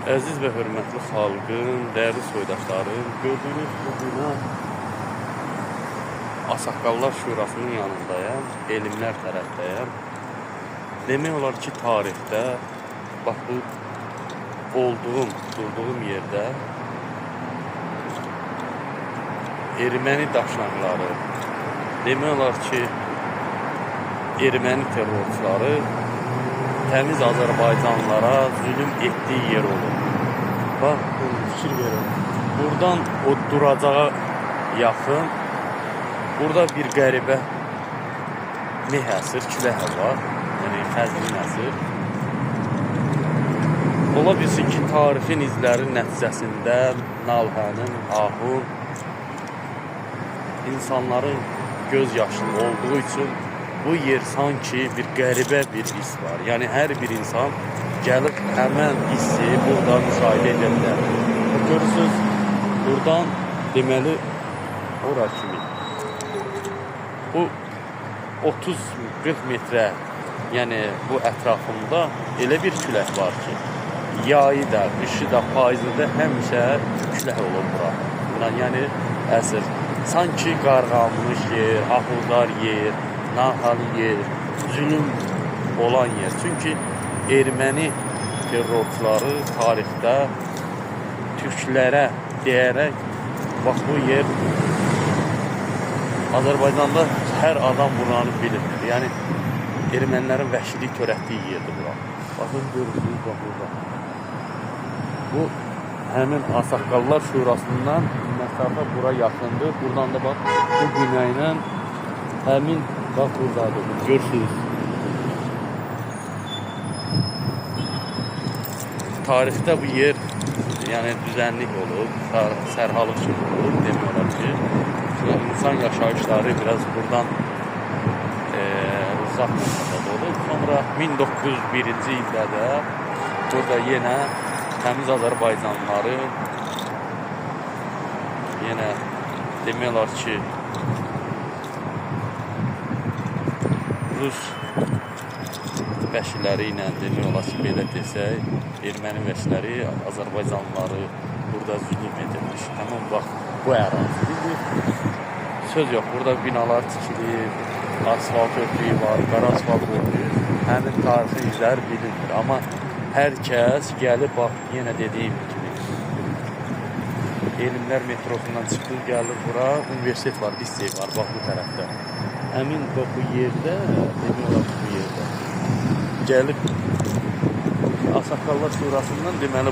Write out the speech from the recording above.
Əziz və hörmətli xalqım, dəyərli soydaşlarım, gördüyünüz bu bina Ağsaqqallar Şurasının yanındayım, elmlər tərəfdəyim. Demək olar ki, tarixdə, bax bu durduğum yerdə erməni daşnaqları, demək olar ki, erməni terrorçuları təmiz Azərbaycanlılara zülüm etdiyi yer olur. Bax, fikir verin. Buradan o duracağa yaxın, burada bir qəribə meh əsir, külək var. Yəni, xəzrin əsir. Ola bilsin ki, tarixin izləri nəticəsində nalhənin, ahun, insanların göz yaşlı olduğu üçün bu yer sanki bir qəribə bir his var. Yəni, hər bir insan gəlib həmən hissi burada müşahidə edə bilər. Görürsünüz, buradan deməli, ora kimi. Bu 30-40 metrə, yəni bu ətrafında elə bir külək var ki, yayı da, qışı da, payızı da həmişə külək olur bura. Yəni, əsir. Sanki qarğanmış yer, ahudar yer, nahal yer, zülüm olan yer. Çünki erməni terrorçuları tarixdə türklərə deyərək, bax bu yer Azərbaycanda hər adam buranı bilir. Yəni, ermənilərin vəhşilik törətdiyi yerdir bura. Baxın, görürsünüz, bax burada. Bu, həmin Ağsaqqallar Şurasından məsafə bura yaxındır. Buradan da bax, bu bina ilə həmin bax buradadır. Görürsünüz. Tarixdə bu yer yəni düzənlik olub, sərhalıq olub, demək olar ki, insan yaşayışları biraz buradan uzaq məsafədə olub. Sonra 1901-ci ildə də burada yenə təmiz Azərbaycanlıları yenə demək olar ki, Rus vəhşiləri ilə demək olar ki, belə desək, erməni vəhşiləri Azərbaycanlıları burada zülüm edilmiş. Həmin bax, bu ərazidir. Söz yox, burada binalar tikilir, asfalt örtüyü var, qara asfalt örtüyü. Həmin tarixi izlər bilinir. Amma hər kəs gəlib, bax, yenə dediyim kimi, elmlər metrosundan çıxır, gəlir bura, universitet var, lisey var, bax bu tərəfdə. Həmin bu yerdə, demək olar ki, bu yerdə gəlib Ağsaqqallar Şurasından deməli